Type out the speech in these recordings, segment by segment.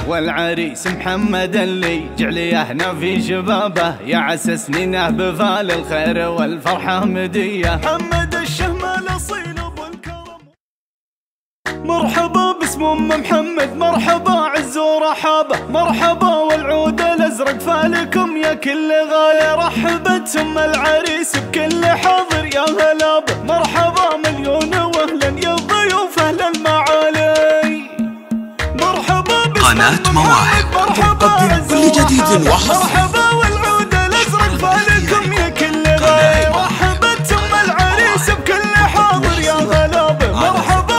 والعريس محمد اللي جعليهنا في شبابه يا عسى سنينه بفال الخير والفرحة مدية. محمد الشهم الأصيل بالكرم، مرحبا باسم ام محمد، مرحبا عز ورحابه، مرحبا والعود الازرق فالكم يا كل غايه. رحبت ام العريس بكل حاضر يا هلا به، مرحبا مليون واهلا يا ضيوف اهل المعالي. مرحبا قناة مواهب تقدم كل جديد وحصري. مرحبا والعود الازرق فالكم يا كل غايه. رحبت ام العريس بكل حاضر يا هلا به، مرحبا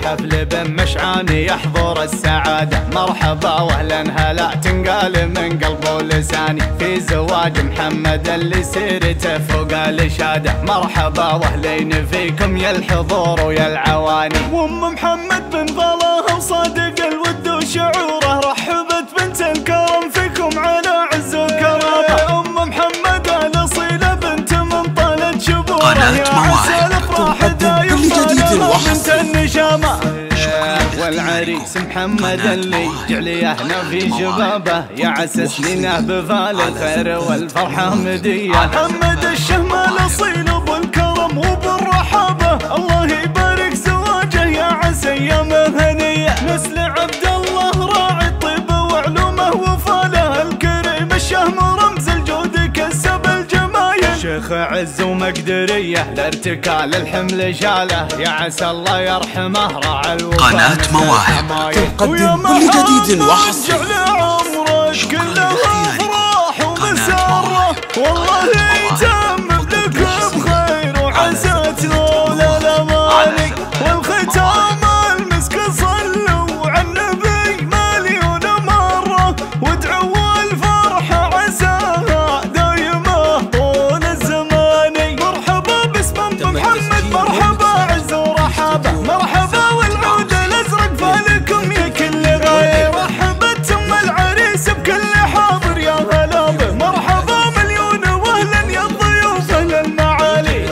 حفل بن مشعاني يحضر السعادة. مرحبا واهلا هلا تنقال من قلب ولساني في زواج محمد اللي سيرته فوق الإشادة. مرحبا واهلين فيكم يا الحضور ويا العواني. وام محمد بن ظلاها وصادق الود وشعوره، رحبت بنت الكرم فيكم على عز وكرامة. ام محمد الأصيلة بنت من طالت شبوره، يا عسى الافراح دايم بنت النشامة. والعريس محمد اللي جعليهنا في شبابه يا عسى سنينه بفال الخير والفرحة مدية. محمد الشهم الأصيل بالكرم وبالرحابة، الله يبارك زواجه يا عسى ايامه هنية. نسل عبد الله راعي الطيب وعلومه وفاله، الكريم الشهم رمز الجود كسب الجمايل. شيخ عز ومقدريه لارتكال الحمل شاله، يا عسى الله يرحمه راعى الوفا. قناة مواهب تقدم كل جديد وحصري. عمرك كله افراح ومسره، والله يتم لك بخير وعسى تنول الاماني. والختام المسك صلوا على النبي مليون مره، وادعوا الفرحه عساها دايمه طول الزمان. مرحبا باسم ام محمد، مرحبا عز ورحابه، مرحبا والعود الازرق فالكم يا كل غايه. رحبت ام العريس بكل حاضر يا هلا به، مرحبا مليون واهلا يا ضيوف اهل المعالي.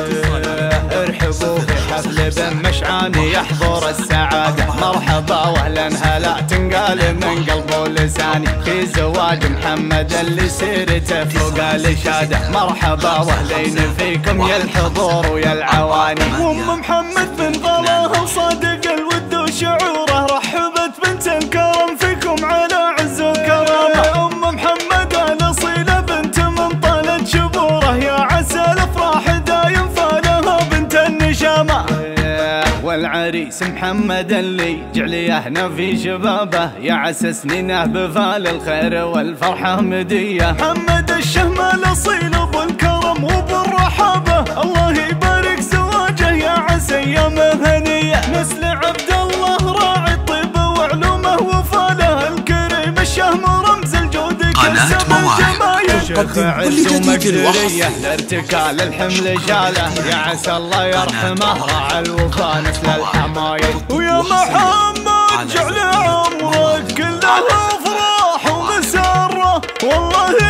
ارحبوا في حفل بن مشعاني يحضر السعاده. مرحبا واهلا هلا تنقال من قلب ولساني في زواج محمد اللي سيرته فوق الإشادة. مرحبا واهلين فيكم يا الحضور ويا العواني. وام محمد بن ظلاها وصادق الود وشعوره، رحبت بنت الكرم فيكم على عز وكرامه. ام محمد الأصيلة بنت من طالت شبوره، يا عسى الافراح دايم فالها بنت النشامة. والعريس محمد اللي جعليهنا في شبابه يا عسى سنينه بفال الخير والفرحة مدية. محمد الشهم الأصيل بالكرم وبالرحابة، الله يبارك زواجه يا عسى ايامه هنية. نسل عبد الله راعي الطيب وعلومه وفاله، الكريم الشهم رمز الجود كسب الجمايل. شيخ عز ومقدريه لارتكال الحمل شاله، يا عسى الله يرحمه راعى الوفا نسل الحمايل. ويا محمد جعل عمرك كله افراح ومسره، والله